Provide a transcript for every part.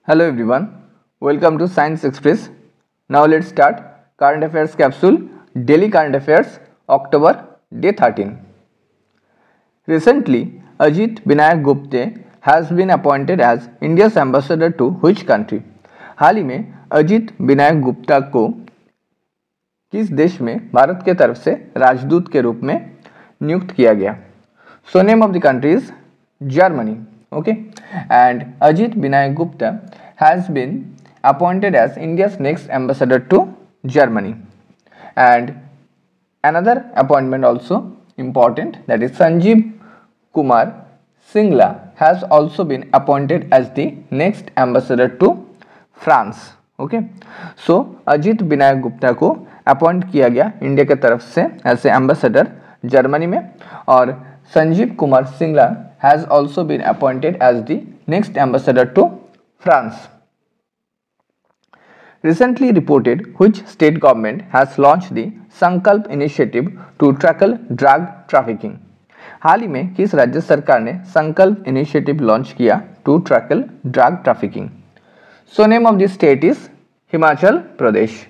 Hello everyone, welcome to Science Express. Now let's start Current Affairs Capsule, Daily Current Affairs, October, Day 13. Recently, Ajit Binayak Gupte has been appointed as India's ambassador to which country? हाल ही में अजीत विनायक गुप्ता को किस देश में भारत के तरफ से राजदूत के रूप में नियुक्त किया गया? So name of the country is Germany. Okay, and Ajit Binayak Gupta has been appointed as India's next ambassador to Germany. And another appointment also important, that is Sanjeev Kumar Singla has also been appointed as the next ambassador to France. Okay, so Ajit Binayak Gupta को appoint किया गया India के तरफ से as a ambassador Germany में, और Sanjeev Kumar Singla has also been appointed as the next ambassador to France. Recently reported, which state government has launched the Sankalp initiative to tackle drug trafficking? हाल ही में किस राज्य सरकार ने संकल्प इनिशिएटिव लॉन्च किया to tackle drug trafficking? So name of the state is Himachal Pradesh,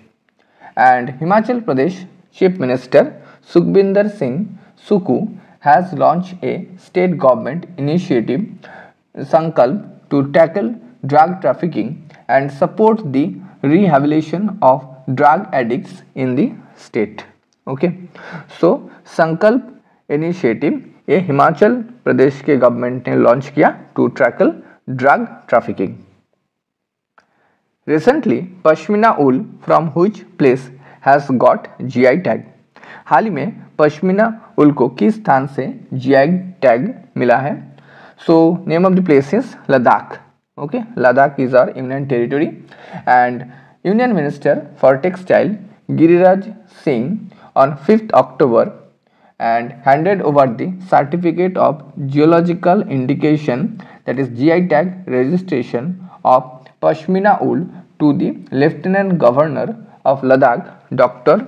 and Himachal Pradesh chief minister Sukhbinder Singh Sukhu has launched a state government initiative Sankalp to tackle drug trafficking and support the rehabilitation of drug addicts in the state. Okay, so Sankalp initiative ये हिमाचल प्रदेश के government ने launch किया to tackle drug trafficking. Recently, pashmina wool from which place has got GI tag? हाल ही में पश्मीना उल को किस स्थान से जीआई टैग मिला है? So name of the place is Ladakh. Okay, Ladakh is our union territory, and union minister for textile Giriraj Singh on 5th October and handed over the certificate of geological indication, that is GI tag registration of pashmina wool to the Lieutenant Governor of Ladakh, Dr.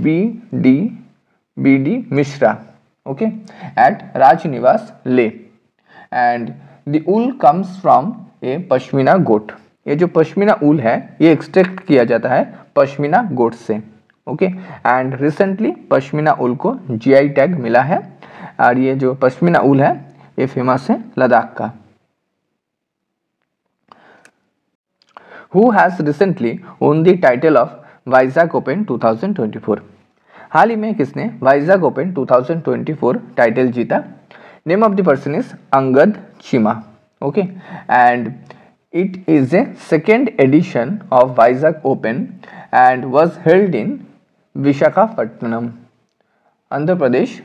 B.D. Mishra, okay, at Rajniwas Leh, and the wool comes from a pashmina goat. ये जो पश्मीना ऊल है ये extract किया जाता है पश्मीना गोट से. Okay, and recently pashmina ऊल को GI tag मिला है, और ये जो पश्मीना ऊल है ये फेमस है लद्दाख का. Who has recently won the title of Vizag open 2024? हाल ही में किसने वाइजाग ओपन 2024 टाइटल जीता? Name of the person is Angad Cheema. Okay, and it is a second edition of Vizag open and was held in Visakhapatnam, Andhra Pradesh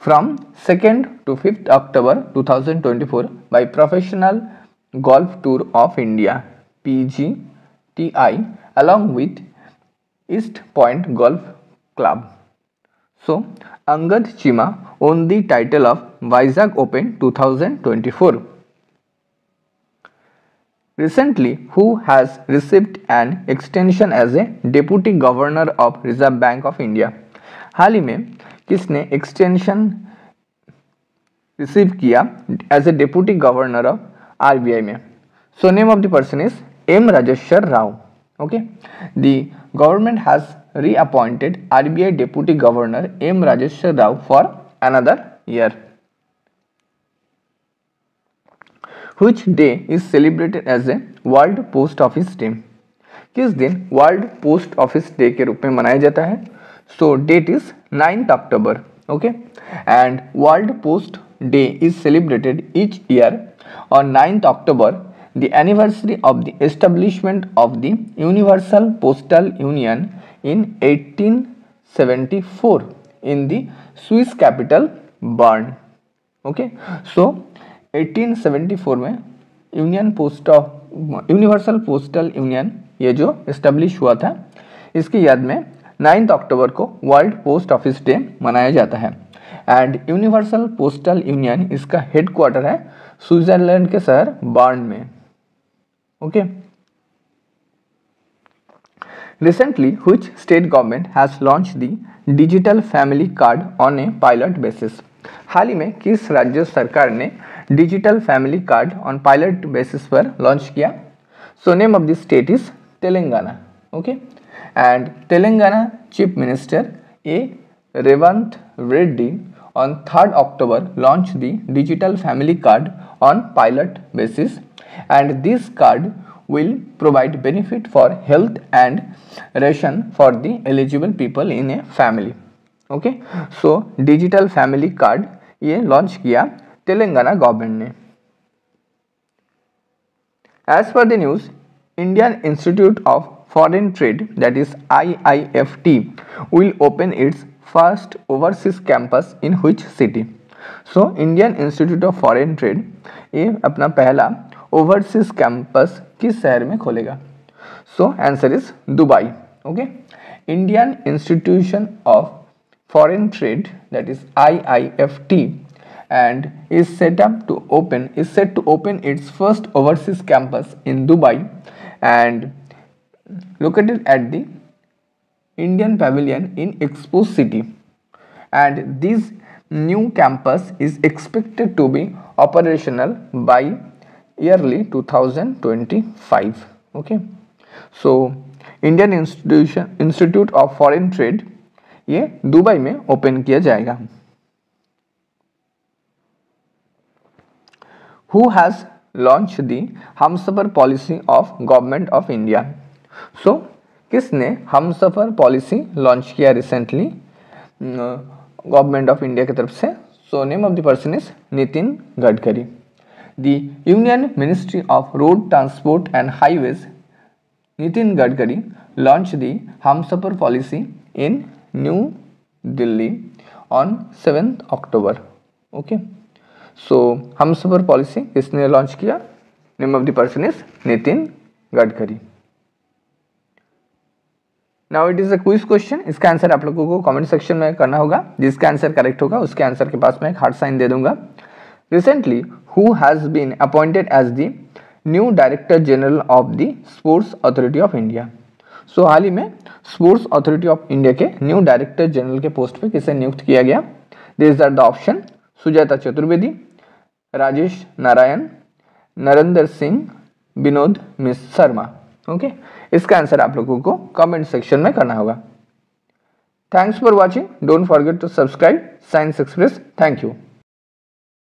from 2nd to 5th October 2024 by Professional Golf Tour of India PGTI along with East Point Golf Club. So, Angad Chima won the title of Vizag Open 2024. Recently, who has received an extension as a Deputy Governor of Reserve Bank of India? हाल ही में किसने extension receive किया as a deputy governor of RBI में? So name of the person is M Rajeshwar Rao. Okay, the government has reappointed RBI Deputy Governor M. Rajeshwar Rao for another year. Which day is celebrated as a World Post Office Day? किस दिन World Post Office Day के रूप में मनाया जाता है? So date is 9th October. Okay, and World Post Day is celebrated each year on 9th October, the anniversary of the establishment of the Universal Postal Union in 1874 in the Swiss capital Bern. Okay, so 1874 में universal postal union ये जो establish हुआ था, इसकी याद में 9th अक्टूबर को world post office day मनाया जाता है. एंड यूनिवर्सल पोस्टल यूनियन इसका हेडक्वार्टर है स्विट्जरलैंड के शहर बर्न में. Okay. Recently, which state government has launched the digital family card on a pilot basis? हाल ही में किस राज्य सरकार ने digital family card on pilot basis पर लॉन्च किया? So name of the state is Telangana. Okay, and Telangana Chief Minister A. Revant Reddy on 3rd October launched the digital family card on pilot basis, and this card will provide benefit for health and ration for the eligible people in a family. Okay, so digital family card ये launch किया Telangana government ने. As per the news, Indian Institute of Foreign Trade, that is IIFT, will open its first overseas campus in which city? So Indian Institute of Foreign Trade ये अपना पहला overseas campus किस शहर में खोलेगा? So answer is Dubai. Okay, Indian Institution of Foreign Trade, that is IIFT, and is set to open its first overseas campus in Dubai and located at the Indian Pavilion in Expo City, and this new campus is expected to be operational by yearly 2025. Okay, so Indian Institute of Foreign Trade ये Dubai में open किया जाएगा. Who has launched the Humsafar policy of government of India? So किसने Humsafar policy launch किया recently government of India की तरफ से? So name of the person is Nitin Gadkari. The union ministry of road transport and highways Nitin Gadkari launched the Humsafar policy in New Delhi on 7th October. Okay, so Humsafar policy किसने launch किया? Name of the person is Nitin Gadkari. Now it is a quiz question. इसका answer आप लोगों को comment section में करना होगा. जिसका आंसर करेक्ट होगा उसके आंसर के पास मैं एक हार्ट साइन दे दूंगा. Recently who has been appointed as the new director general of the sports authority of India? So हाल ही में स्पोर्ट्स अथॉरिटी ऑफ इंडिया के न्यू डायरेक्टर जनरल के पोस्ट पे किसे नियुक्त किया गया? This are the option: Sujata Chaturvedi, Rajesh Narayan, Narendra Singh, Vinod Mishra Sharma. Okay, इसका आंसर आप लोगों को कमेंट सेक्शन में करना होगा. Thanks for watching. Don't forget to subscribe science express. Thank you.